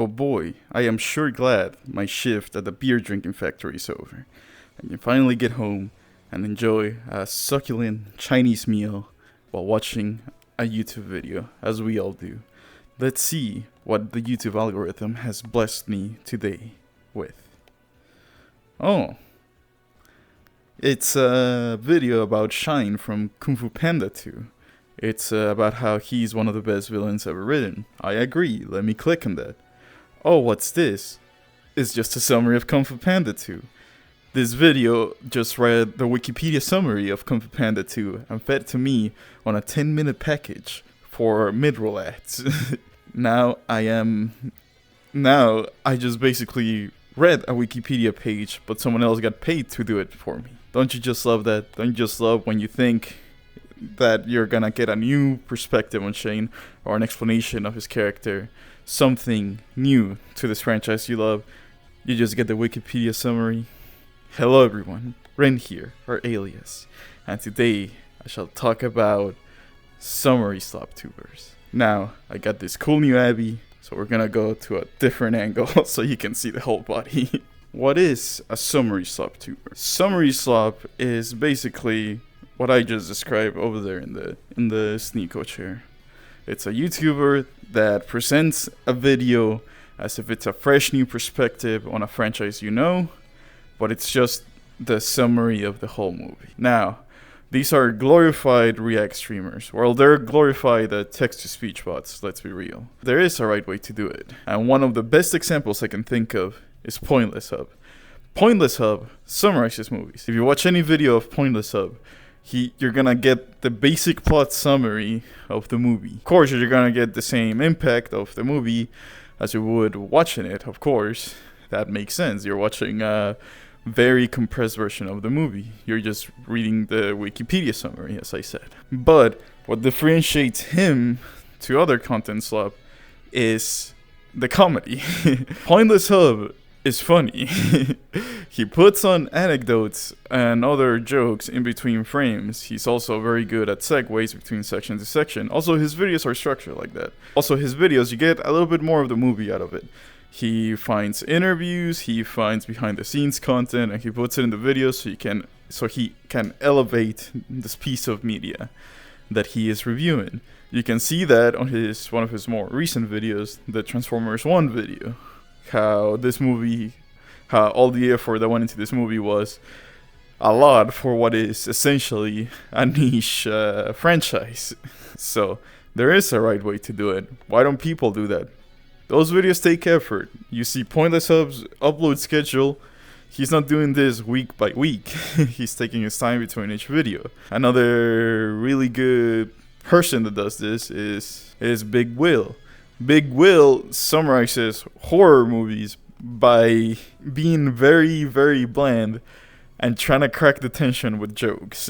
Oh boy, I am sure glad my shift at the beer drinking factory is over. I can finally get home and enjoy a succulent Chinese meal while watching a YouTube video, as we all do. Let's see what the YouTube algorithm has blessed me today with. Oh, it's a video about Shine from Kung Fu Panda 2. It's about how he's one of the best villains ever written. I agree, let me click on that. Oh, what's this? It's just a summary of Kung Fu Panda 2. This video just read the Wikipedia summary of Kung Fu Panda 2 and fed to me on a 10-minute package for mid-roll ads. Now I just basically read a Wikipedia page, but someone else got paid to do it for me. Don't you just love that? Don't you just love when you think that you're gonna get a new perspective on Shane or an explanation of his character, something new to this franchise you love? You just get the Wikipedia summary. Hello everyone, Ren here, or Alias, and today I shall talk about summary Sloptubers. Now, I got this cool new Abby, so we're gonna go to a different angle so you can see the whole body. What is a summary Sloptuber? Summary Slop is basically what I just described over there in the Sneeko chair. It's a YouTuber that presents a video as if it's a fresh new perspective on a franchise you know, but it's just the summary of the whole movie. Now, these are glorified React streamers. Well, they're glorified text-to-speech bots, let's be real. There is a right way to do it, and one of the best examples I can think of is Pointless Hub. Pointless Hub summarizes movies. If you watch any video of Pointless Hub, you're gonna get the basic plot summary of the movie. Of course, you're gonna get the same impact of the movie as you would watching it, of course. That makes sense. You're watching a very compressed version of the movie. You're just reading the Wikipedia summary, as I said. But what differentiates him to other content slop is the comedy. Pointless Hub is funny. He puts on anecdotes and other jokes in between frames. He's also very good at segues between section to section. Also, his videos are structured like that. Also, his videos, you get a little bit more of the movie out of it. He finds interviews, he finds behind the scenes content, and he puts it in the video so he can elevate this piece of media that he is reviewing. You can see that on one of his more recent videos, the Transformers 1 video. How all the effort that went into this movie was a lot for what is essentially a niche franchise. So there is a right way to do it. Why don't people do that? Those videos take effort. You see Pointless Hub's upload schedule. He's not doing this week by week. He's taking his time between each video. Another really good person that does this is Big Will. Big Will summarizes horror movies by being very, very bland and trying to crack the tension with jokes.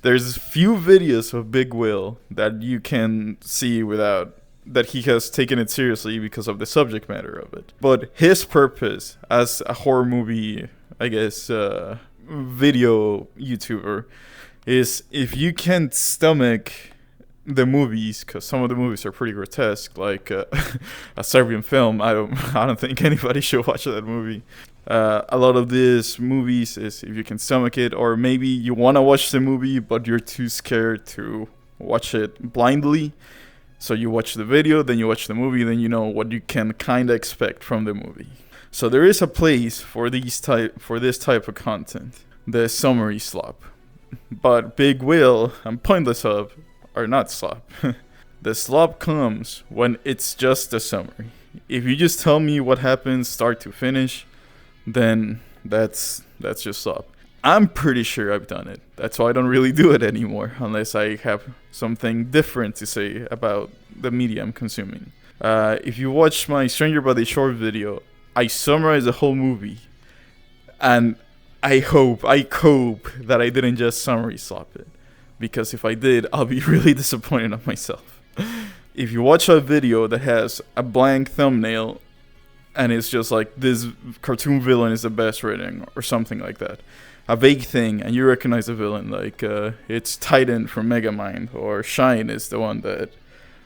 There's few videos of Big Will that you can see without that he has taken it seriously because of the subject matter of it. But his purpose as a horror movie, I guess, video YouTuber is if you can't stomach the movies, because some of the movies are pretty grotesque, like a Serbian film. I don't think anybody should watch that movie. A lot of these movies is if you can stomach it, or maybe you want to watch the movie but you're too scared to watch it blindly. So you watch the video, then you watch the movie, then you know what you can kind of expect from the movie. So there is a place for this type of content, the summary slop. But Big Will and Pointless Hub are not slop. The slop comes when it's just a summary. If you just tell me what happens start to finish, then that's just slop. I'm pretty sure I've done it. That's why I don't really do it anymore, unless I have something different to say about the media I'm consuming. If you watch my Stranger by the Shore video, I summarize the whole movie, and I cope that I didn't just summary slop it, because if I did, I'll be really disappointed in myself. If you watch a video that has a blank thumbnail, and it's just like, this cartoon villain is the best written, or something like that, a vague thing, and you recognize the villain, like it's Titan from Megamind, or Shine is the one that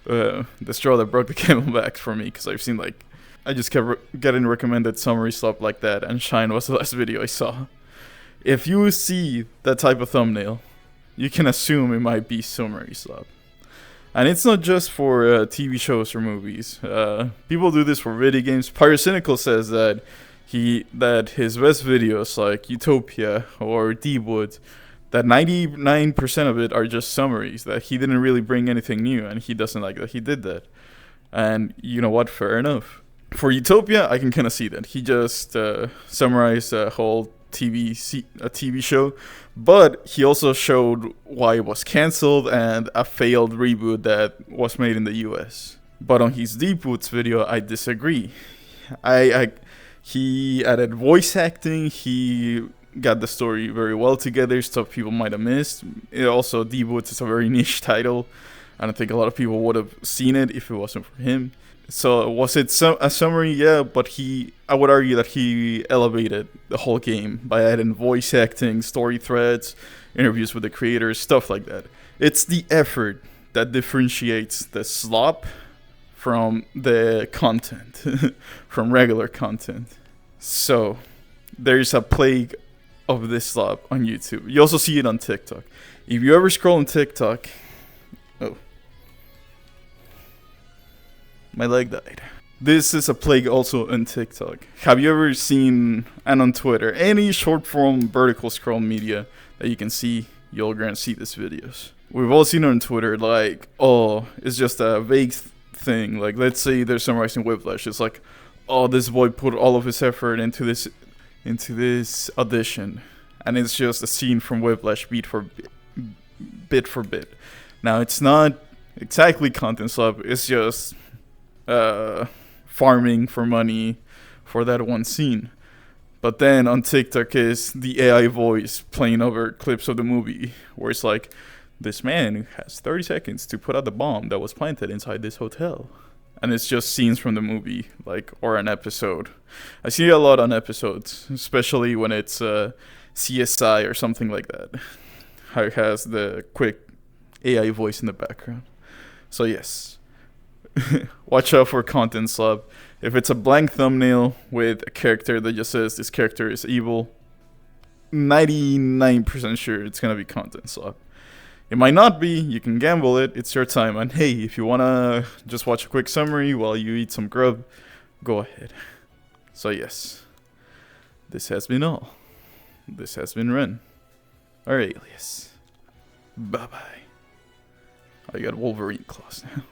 the straw that broke the camel back for me, because I've seen like I just kept getting recommended summary slop like that, and Shine was the last video I saw. If you see that type of thumbnail, you can assume it might be summary slop. And it's not just for TV shows or movies. People do this for video games. Pyrocynical says that his best videos like Utopia or Deepwood, that 99% of it are just summaries, that he didn't really bring anything new, and he doesn't like that he did that. And you know what? Fair enough. For Utopia, I can kind of see that. He just summarized a whole TV show, but he also showed why it was cancelled and a failed reboot that was made in the US. But on his Deepwoods video, I disagree. He added voice acting, he got the story very well together, stuff people might have missed. Also, Deepwoods is a very niche title. I don't think a lot of people would have seen it if it wasn't for him. So was it a summary? Yeah, but I would argue that he elevated the whole game by adding voice acting, story threads, interviews with the creators, stuff like that. It's the effort that differentiates the slop from the content, from regular content. So there's a plague of this slop on YouTube. You also see it on TikTok. If you ever scroll on TikTok, my leg died. This is a plague also on TikTok. Have you ever seen, and on Twitter, any short form vertical scroll media that you can see, you're gonna see these videos. We've all seen it on Twitter, like, oh, it's just a vague thing. Like, let's say they're summarizing Whiplash. It's like, oh, this boy put all of his effort into this audition. And it's just a scene from Whiplash bit for bit. Now, it's not exactly content slop, it's just farming for money for that one scene. But then on TikTok is the AI voice playing over clips of the movie where it's like, this man has 30 seconds to put out the bomb that was planted inside this hotel. And it's just scenes from the movie, like, or an episode. I see it a lot on episodes, especially when it's CSI or something like that. How it has the quick AI voice in the background. So yes. Watch out for content slop. If it's a blank thumbnail with a character that just says this character is evil, 99% sure it's gonna be content slop. It might not be, you can gamble it, it's your time. And hey, if you wanna just watch a quick summary while you eat some grub, go ahead. So yes, this has been all. This has been Ren, our alias. Bye bye. I got Wolverine claws now.